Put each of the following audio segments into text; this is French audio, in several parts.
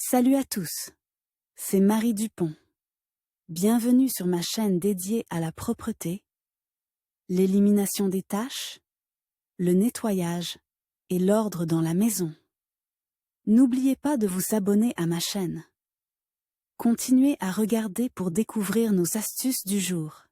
Salut à tous, c'est Marie Dupont. Bienvenue sur ma chaîne dédiée à la propreté, l'élimination des taches, le nettoyage et l'ordre dans la maison. N'oubliez pas de vous abonner à ma chaîne. Continuez à regarder pour découvrir nos astuces du jour.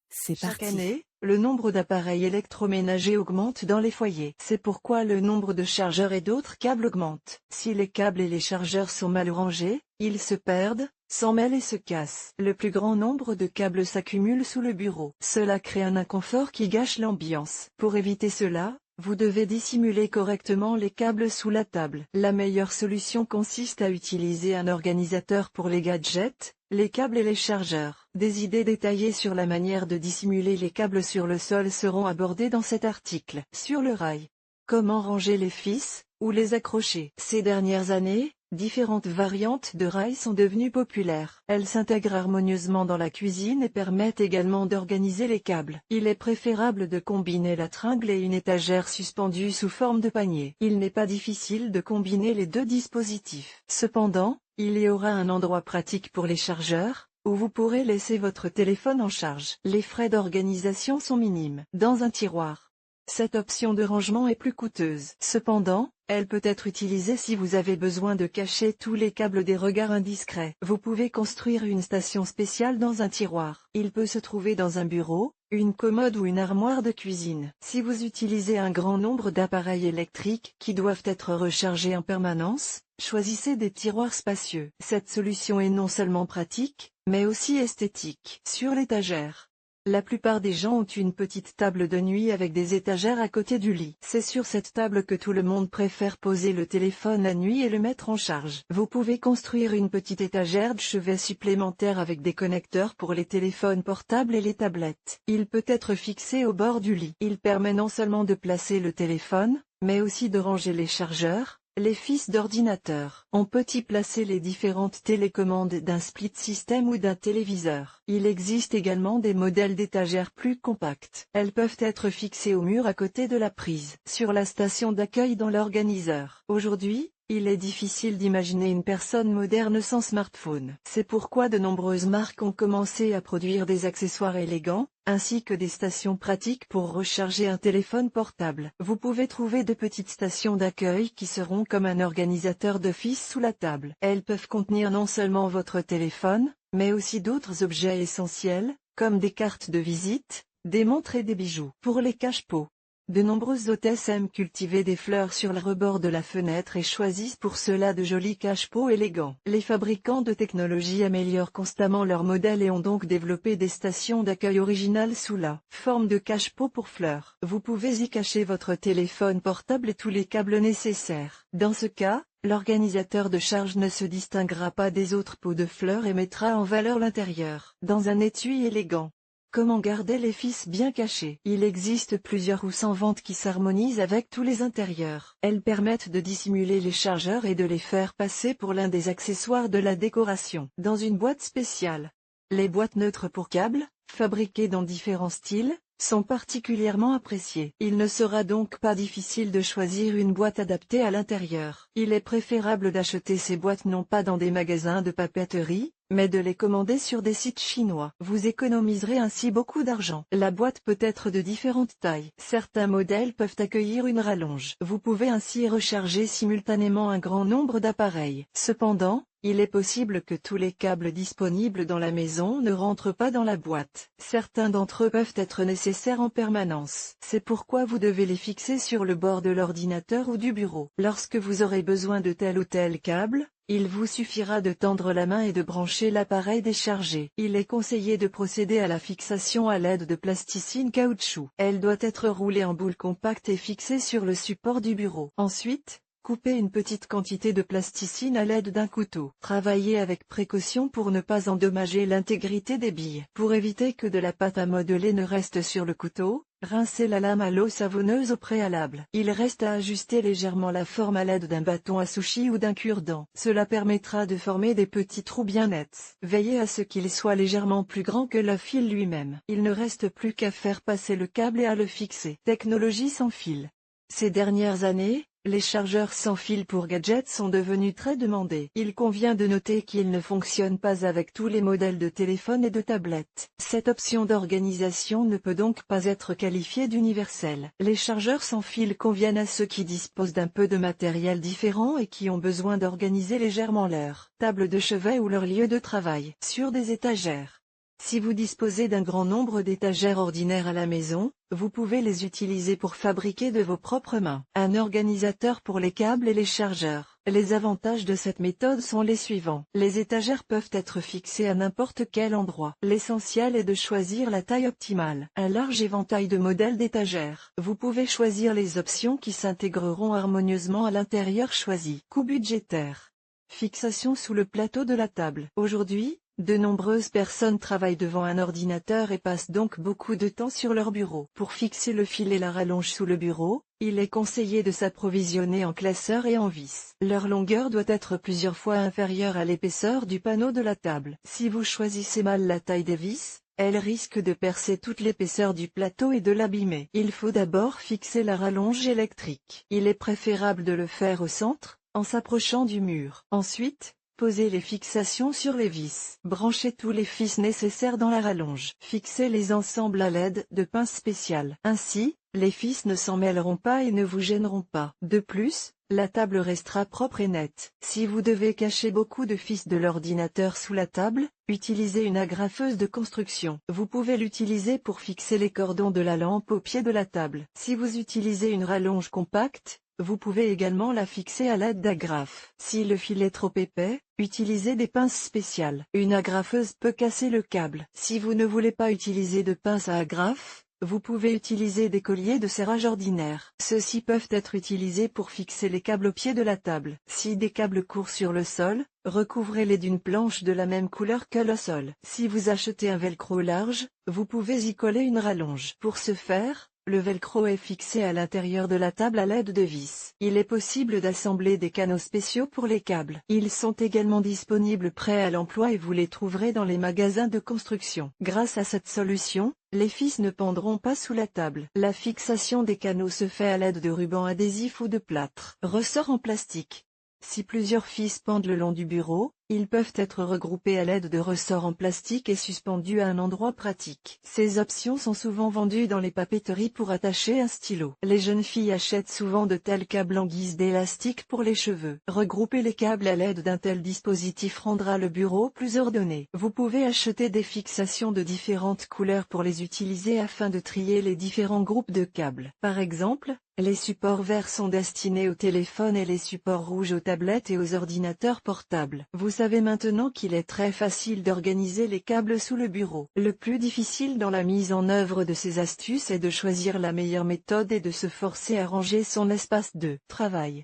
C'est Chaque parti. année, le nombre d'appareils électroménagers augmente dans les foyers. C'est pourquoi le nombre de chargeurs et d'autres câbles augmente. Si les câbles et les chargeurs sont mal rangés, ils se perdent, s'emmêlent et se cassent. Le plus grand nombre de câbles s'accumule sous le bureau. Cela crée un inconfort qui gâche l'ambiance. Pour éviter cela, vous devez dissimuler correctement les câbles sous la table. La meilleure solution consiste à utiliser un organisateur pour les gadgets, les câbles et les chargeurs. Des idées détaillées sur la manière de dissimuler les câbles sur le sol seront abordées dans cet article. Sur le rail. Comment ranger les fils, ou les accrocher? Ces dernières années, différentes variantes de rails sont devenues populaires. Elles s'intègrent harmonieusement dans la cuisine et permettent également d'organiser les câbles. Il est préférable de combiner la tringle et une étagère suspendue sous forme de panier. Il n'est pas difficile de combiner les deux dispositifs. Cependant, il y aura un endroit pratique pour les chargeurs, où vous pourrez laisser votre téléphone en charge. Les frais d'organisation sont minimes. Dans un tiroir. Cette option de rangement est plus coûteuse. Cependant, elle peut être utilisée si vous avez besoin de cacher tous les câbles des regards indiscrets. Vous pouvez construire une station spéciale dans un tiroir. Il peut se trouver dans un bureau, une commode ou une armoire de cuisine. Si vous utilisez un grand nombre d'appareils électriques qui doivent être rechargés en permanence, choisissez des tiroirs spacieux. Cette solution est non seulement pratique, mais aussi esthétique. Sur l'étagère. La plupart des gens ont une petite table de nuit avec des étagères à côté du lit. C'est sur cette table que tout le monde préfère poser le téléphone la nuit et le mettre en charge. Vous pouvez construire une petite étagère de chevet supplémentaire avec des connecteurs pour les téléphones portables et les tablettes. Il peut être fixé au bord du lit. Il permet non seulement de placer le téléphone, mais aussi de ranger les chargeurs, les fils d'ordinateur. On peut y placer les différentes télécommandes d'un split system ou d'un téléviseur. Il existe également des modèles d'étagères plus compactes. Elles peuvent être fixées au mur à côté de la prise, sur la station d'accueil dans l'organiseur. Aujourd'hui, il est difficile d'imaginer une personne moderne sans smartphone. C'est pourquoi de nombreuses marques ont commencé à produire des accessoires élégants, ainsi que des stations pratiques pour recharger un téléphone portable. Vous pouvez trouver de petites stations d'accueil qui seront comme un organisateur de fils sous la table. Elles peuvent contenir non seulement votre téléphone, mais aussi d'autres objets essentiels, comme des cartes de visite, des montres et des bijoux. Pour les cache-pots. De nombreuses hôtesses aiment cultiver des fleurs sur le rebord de la fenêtre et choisissent pour cela de jolis cache-pots élégants. Les fabricants de technologie améliorent constamment leurs modèles et ont donc développé des stations d'accueil originales sous la forme de cache-pots pour fleurs. Vous pouvez y cacher votre téléphone portable et tous les câbles nécessaires. Dans ce cas, l'organisateur de charge ne se distinguera pas des autres pots de fleurs et mettra en valeur l'intérieur. Dans un étui élégant. Comment garder les fils bien cachés? Il existe plusieurs housses en vente qui s'harmonisent avec tous les intérieurs. Elles permettent de dissimuler les chargeurs et de les faire passer pour l'un des accessoires de la décoration. Dans une boîte spéciale. Les boîtes neutres pour câbles, fabriquées dans différents styles, sont particulièrement appréciées. Il ne sera donc pas difficile de choisir une boîte adaptée à l'intérieur. Il est préférable d'acheter ces boîtes non pas dans des magasins de papeterie, mais de les commander sur des sites chinois. Vous économiserez ainsi beaucoup d'argent. La boîte peut être de différentes tailles. Certains modèles peuvent accueillir une rallonge. Vous pouvez ainsi recharger simultanément un grand nombre d'appareils. Cependant, il est possible que tous les câbles disponibles dans la maison ne rentrent pas dans la boîte. Certains d'entre eux peuvent être nécessaires en permanence. C'est pourquoi vous devez les fixer sur le bord de l'ordinateur ou du bureau. Lorsque vous aurez besoin de tel ou tel câble, il vous suffira de tendre la main et de brancher l'appareil déchargé. Il est conseillé de procéder à la fixation à l'aide de plasticine caoutchouc. Elle doit être roulée en boule compacte et fixée sur le support du bureau. Ensuite, coupez une petite quantité de plasticine à l'aide d'un couteau. Travaillez avec précaution pour ne pas endommager l'intégrité des billes. Pour éviter que de la pâte à modeler ne reste sur le couteau, rincez la lame à l'eau savonneuse au préalable. Il reste à ajuster légèrement la forme à l'aide d'un bâton à sushi ou d'un cure-dent. Cela permettra de former des petits trous bien nets. Veillez à ce qu'il soit légèrement plus grand que le fil lui-même. Il ne reste plus qu'à faire passer le câble et à le fixer. Technologie sans fil. Ces dernières années, Les chargeurs sans fil pour gadgets sont devenus très demandés. Il convient de noter qu'ils ne fonctionnent pas avec tous les modèles de téléphones et de tablettes. Cette option d'organisation ne peut donc pas être qualifiée d'universelle. Les chargeurs sans fil conviennent à ceux qui disposent d'un peu de matériel différent et qui ont besoin d'organiser légèrement leur table de chevet ou leur lieu de travail sur des étagères. Si vous disposez d'un grand nombre d'étagères ordinaires à la maison, vous pouvez les utiliser pour fabriquer de vos propres mains un organisateur pour les câbles et les chargeurs. Les avantages de cette méthode sont les suivants. Les étagères peuvent être fixées à n'importe quel endroit. L'essentiel est de choisir la taille optimale. Un large éventail de modèles d'étagères. Vous pouvez choisir les options qui s'intégreront harmonieusement à l'intérieur choisi. Coût budgétaire. Fixation sous le plateau de la table. Aujourd'hui, de nombreuses personnes travaillent devant un ordinateur et passent donc beaucoup de temps sur leur bureau. Pour fixer le fil et la rallonge sous le bureau, il est conseillé de s'approvisionner en classeurs et en vis. Leur longueur doit être plusieurs fois inférieure à l'épaisseur du panneau de la table. Si vous choisissez mal la taille des vis, elles risquent de percer toute l'épaisseur du plateau et de l'abîmer. Il faut d'abord fixer la rallonge électrique. Il est préférable de le faire au centre, en s'approchant du mur. Ensuite, posez les fixations sur les vis. Branchez tous les fils nécessaires dans la rallonge. Fixez les ensembles à l'aide de pinces spéciales. Ainsi, les fils ne s'en mêleront pas et ne vous gêneront pas. De plus, la table restera propre et nette. Si vous devez cacher beaucoup de fils de l'ordinateur sous la table, utilisez une agrafeuse de construction. Vous pouvez l'utiliser pour fixer les cordons de la lampe au pied de la table. Si vous utilisez une rallonge compacte, vous pouvez également la fixer à l'aide d'agrafes. Si le fil est trop épais, utilisez des pinces spéciales. Une agrafeuse peut casser le câble. Si vous ne voulez pas utiliser de pince à agrafes, vous pouvez utiliser des colliers de serrage ordinaires. Ceux-ci peuvent être utilisés pour fixer les câbles au pied de la table. Si des câbles courent sur le sol, recouvrez-les d'une planche de la même couleur que le sol. Si vous achetez un velcro large, vous pouvez y coller une rallonge. Pour ce faire, le velcro est fixé à l'intérieur de la table à l'aide de vis. Il est possible d'assembler des canaux spéciaux pour les câbles. Ils sont également disponibles prêts à l'emploi et vous les trouverez dans les magasins de construction. Grâce à cette solution, les fils ne pendront pas sous la table. La fixation des canaux se fait à l'aide de rubans adhésifs ou de plâtre. Ressort en plastique. Si plusieurs fils pendent le long du bureau, ils peuvent être regroupés à l'aide de ressorts en plastique et suspendus à un endroit pratique. Ces options sont souvent vendues dans les papeteries pour attacher un stylo. Les jeunes filles achètent souvent de tels câbles en guise d'élastique pour les cheveux. Regrouper les câbles à l'aide d'un tel dispositif rendra le bureau plus ordonné. Vous pouvez acheter des fixations de différentes couleurs pour les utiliser afin de trier les différents groupes de câbles. Par exemple, les supports verts sont destinés aux téléphones et les supports rouges aux tablettes et aux ordinateurs portables. Vous savez maintenant qu'il est très facile d'organiser les câbles sous le bureau. Le plus difficile dans la mise en œuvre de ces astuces est de choisir la meilleure méthode et de se forcer à ranger son espace de travail.